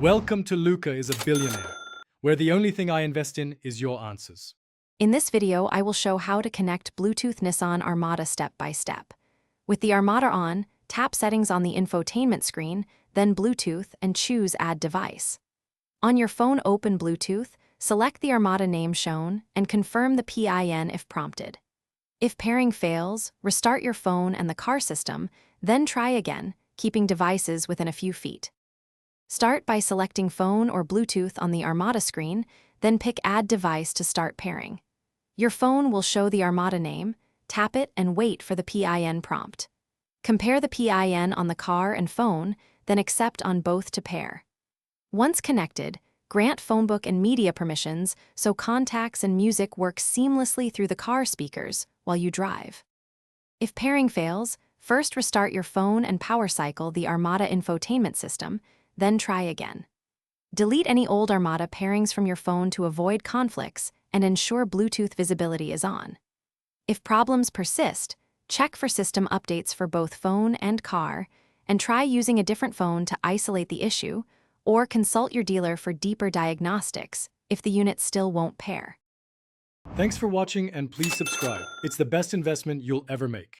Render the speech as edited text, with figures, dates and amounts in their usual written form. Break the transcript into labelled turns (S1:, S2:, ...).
S1: Welcome to Luca is a Billionaire, where the only thing I invest in is your answers.
S2: In this video, I will show how to connect Bluetooth Nissan Armada step by step. With the Armada on, tap Settings on the infotainment screen, then Bluetooth, and choose Add Device. On your phone, open Bluetooth, select the Armada name shown, and confirm the PIN if prompted. If pairing fails, restart your phone and the car system, then try again, keeping devices within a few feet. Start by selecting phone or Bluetooth on the Armada screen, then pick Add Device to start pairing. Your phone will show the Armada name, tap it and wait for the PIN prompt. Compare the PIN on the car and phone, then accept on both to pair. Once connected, grant phonebook and media permissions so contacts and music work seamlessly through the car speakers while you drive. If pairing fails, first restart your phone and power cycle the Armada infotainment system, then try again. Delete any old Armada pairings from your phone to avoid conflicts and ensure Bluetooth visibility is on. If problems persist, check for system updates for both phone and car, and try using a different phone to isolate the issue, or consult your dealer for deeper diagnostics if the unit still won't pair.
S1: Thanks for watching and please subscribe. It's the best investment you'll ever make.